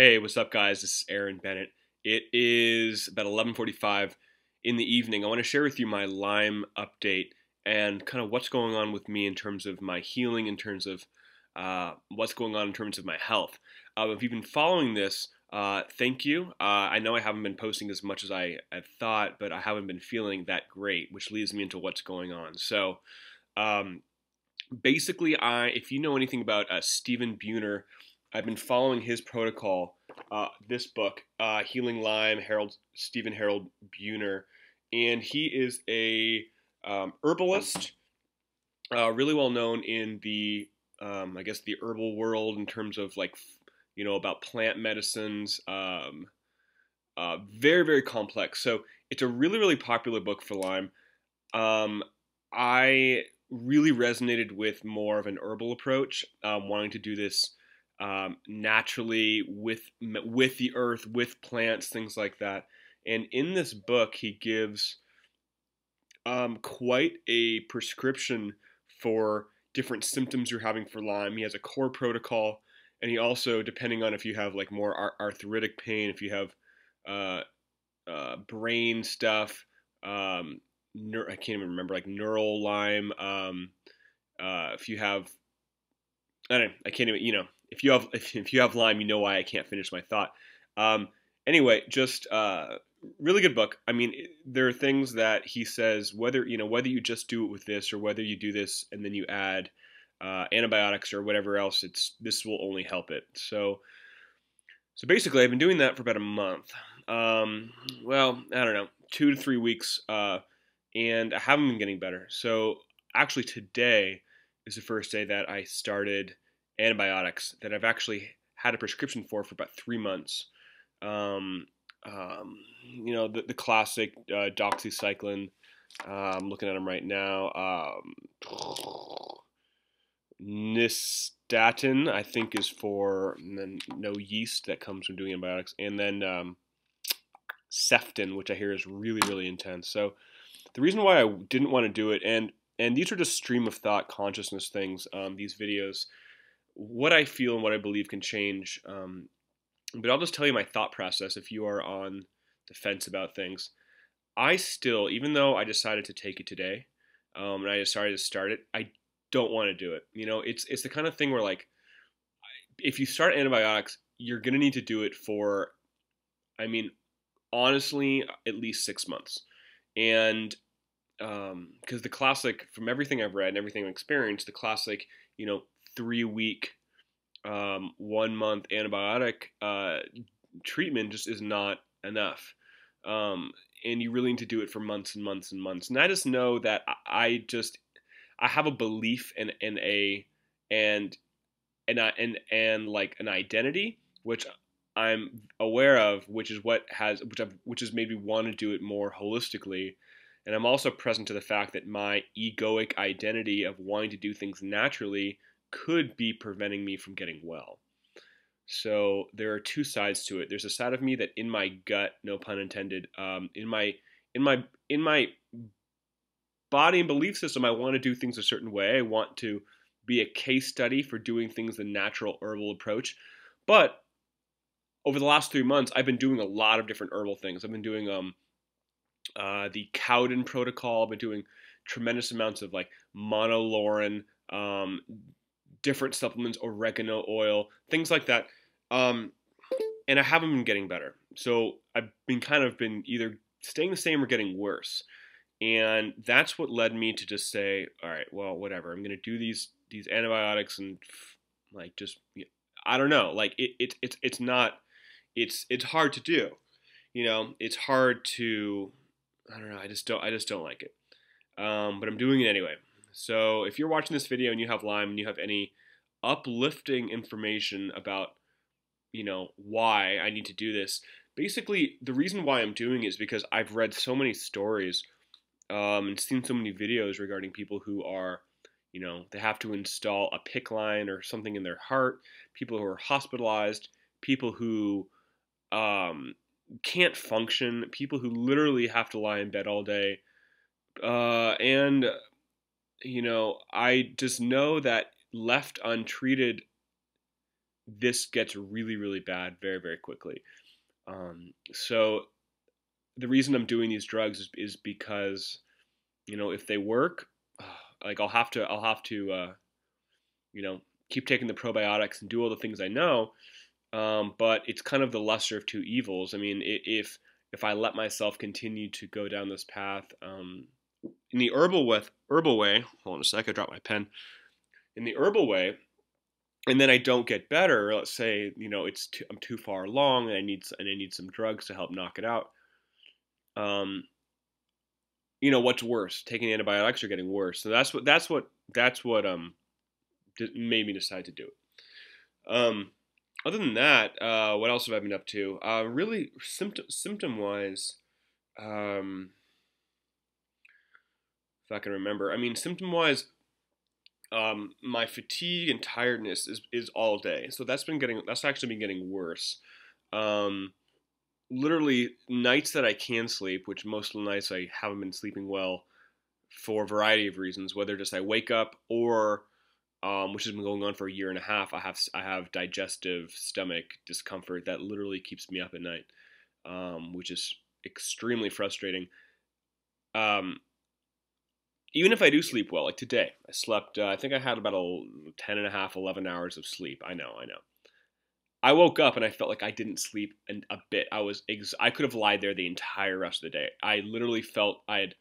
Hey, what's up, guys? This is Aaron Bennett. It is about 11:45 in the evening. I want to share with you my Lyme update and kind of what's going on with me in terms of my healing, in terms of what's going on in terms of my health. If you've been following this, thank you. I know I haven't been posting as much as I had thought, but I haven't been feeling that great, which leads me into what's going on. So, um, basically, if you know anything about Stephen Buhner, I've been following his protocol. This book, Healing Lyme, Stephen Harold Buhner, and he is a herbalist, really well known in the I guess the herbal world in terms of about plant medicines. Very very complex. So it's a really really popular book for Lyme. Um, I really resonated with more of an herbal approach, wanting to do this naturally with the earth, with plants, things like that. And in this book, he gives quite a prescription for different symptoms you're having for Lyme. He has a core protocol, and he also, depending on if you have like more arthritic pain, if you have uh, brain stuff. I can't even remember, like neural Lyme. If you have, I don't know, I can't even, if you have Lyme, you know why I can't finish my thought. Um, anyway, just really good book. I mean, there are things that he says, whether you just do it with this or whether you do this and then you add antibiotics or whatever else, this will only help it. So basically, I've been doing that for about a month. Well, I don't know, 2 to 3 weeks, and I haven't been getting better. So actually, today is the first day that I started antibiotics that I've actually had a prescription for about 3 months. Um, the classic doxycycline. I'm looking at them right now. Nystatin, I think, is for no yeast that comes from doing antibiotics, and then Ceftin, which I hear is really, really intense. So the reason why I didn't want to do it, and these are just stream of thought consciousness things, these videos, what I feel and what I believe can change. But I'll just tell you my thought process if you are on the fence about things. I still, even though I decided to take it today, and I decided to start it, I don't want to do it. It's the kind of thing where, like, if you start antibiotics, you're gonna need to do it for, I mean, honestly, at least 6 months. And because the classic, from everything I've read and everything I've experienced, the classic, 3 week, 1 month antibiotic treatment just is not enough. And you really need to do it for months and months and months. And I just know that I have a belief in a and like an identity which I'm aware of, which has made me want to do it more holistically. And I'm also present to the fact that my egoic identity of wanting to do things naturally could be preventing me from getting well. So there are two sides to it. There's a side of me that, in my gut, no pun intended, in my body and belief system, I want to do things a certain way. I want to be a case study for doing things the natural herbal approach. But over the last 3 months, I've been doing a lot of different herbal things. I've been doing the Cowden protocol. I've been doing tremendous amounts of like monolaurin, different supplements, oregano oil, things like that. Um, and I haven't been getting better. So I've been either staying the same or getting worse. And that's what led me to just say, all right, well, whatever. I'm going to do these antibiotics and like just I don't know, like it's not it's hard to do. It's hard to I don't know. I just don't like it. But I'm doing it anyway. So if you're watching this video and you have Lyme and you have any uplifting information about why I need to do this, basically the reason why I'm doing it is because I've read so many stories and seen so many videos regarding people who are, they have to install a PICC line or something in their heart, people who are hospitalized, people who can't function, people who literally have to lie in bed all day. And, I just know that left untreated, this gets really, really bad very, very quickly. So the reason I'm doing these drugs is because, if they work, like I'll have to you know, keep taking the probiotics and do all the things I know. But it's kind of the lesser of two evils. I mean, if I let myself continue to go down this path, in the herbal way, hold on a sec, I dropped my pen. In the herbal way, and then I don't get better. Let's say I'm too far along, and I need some drugs to help knock it out. Um, what's worse, taking antibiotics or getting worse? So that's what made me decide to do it. Other than that, what else have I been up to? Really, symptom wise, um, if I can remember. I mean, symptom wise, my fatigue and tiredness is all day. So that's actually been getting worse. Um, Literally nights that I can sleep, which most of the nights I haven't been sleeping well for a variety of reasons, whether just I wake up or which has been going on for a year and a half. I have digestive stomach discomfort that literally keeps me up at night, which is extremely frustrating. Um, Even if I do sleep well, like today, I slept. I think I had about 10 and a half, 11 hours of sleep. I know, I know. I woke up and I felt like I didn't sleep a bit. I could have lied there the entire rest of the day. I literally felt I had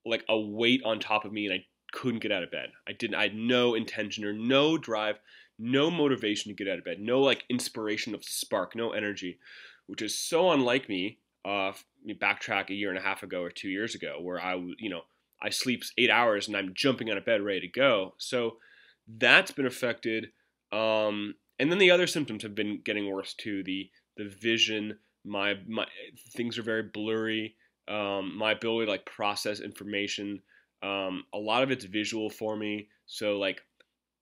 like a weight on top of me and I couldn't get out of bed. I had no intention or no drive, no motivation to get out of bed, no like inspiration of spark, no energy, which is so unlike me. Me backtrack a year and a half ago or 2 years ago, where I sleep 8 hours and I'm jumping out of bed ready to go. So that's been affected. And then the other symptoms have been getting worse too. The vision, my things are very blurry. My ability to like process information, a lot of it's visual for me. So like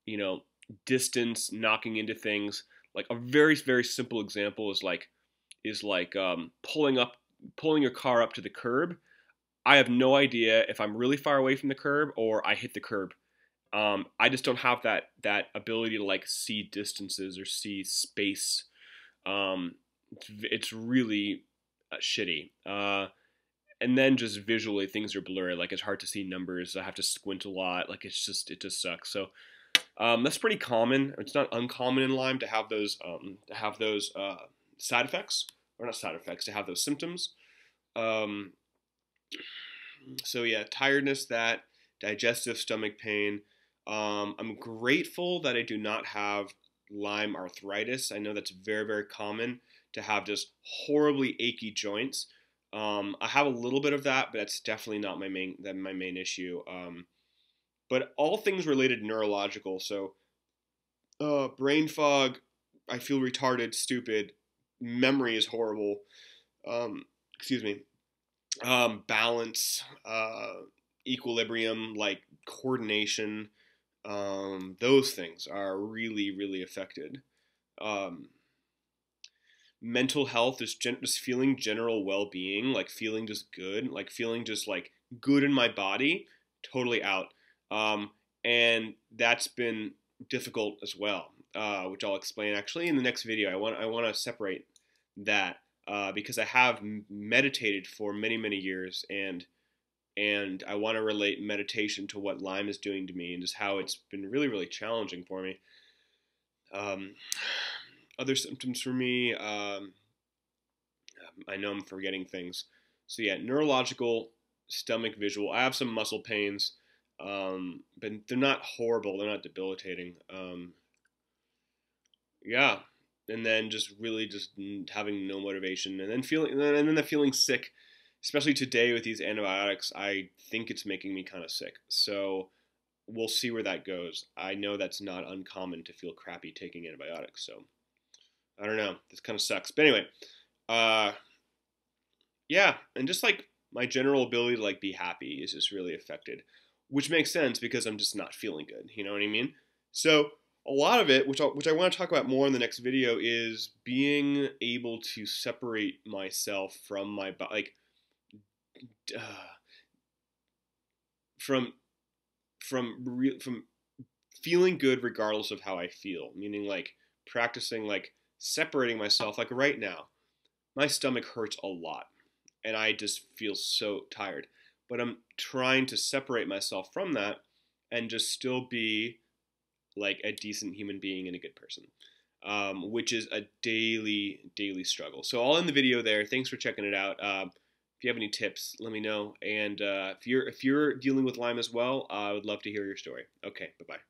you know distance, knocking into things. Like a very very simple example is like pulling your car up to the curb. I have no idea if I'm really far away from the curb or I hit the curb. I just don't have that ability to like see distances or see space. It's really shitty. And then just visually, things are blurry. Like it's hard to see numbers. I have to squint a lot. Like it just sucks. So that's pretty common. It's not uncommon in Lyme to have those side effects, or not side effects, to have those symptoms. Um, so yeah, tiredness, that digestive stomach pain. I'm grateful that I do not have Lyme arthritis. I know that's very very common to have just horribly achy joints. I have a little bit of that, but that's definitely not my main issue. But all things related neurological. So brain fog. I feel retarded, stupid. Memory is horrible. Excuse me. Balance, equilibrium, like coordination, those things are really, really affected. Um, Mental health is just feeling general well-being, like feeling just good, like feeling just like good in my body, totally out. Um, and that's been difficult as well, which I'll explain actually in the next video. I want to separate that because I have meditated for many many years, and I want to relate meditation to what Lyme is doing to me and just how it's been really really challenging for me. Um, Other symptoms for me, I know I'm forgetting things. So yeah, neurological, stomach, visual. I have some muscle pains, but they're not horrible. They're not debilitating. Yeah, and then just really just having no motivation, and then the feeling sick, especially today with these antibiotics. I think it's making me kind of sick. So we'll see where that goes. I know that's not uncommon to feel crappy taking antibiotics. So I don't know. This kind of sucks. But anyway, uh, yeah, and just like my general ability to like be happy is just really affected, which makes sense because I'm just not feeling good. You know what I mean? So a lot of it, which I want to talk about more in the next video, is being able to separate myself from my like uh, from from feeling good regardless of how I feel. Meaning like practicing like separating myself. Like right now, my stomach hurts a lot and I just feel so tired. But I'm trying to separate myself from that and just still be like a decent human being and a good person, which is a daily struggle. So I'll end the video there. Thanks for checking it out. If you have any tips, let me know. And if you're dealing with Lyme as well, I would love to hear your story. Okay, bye bye.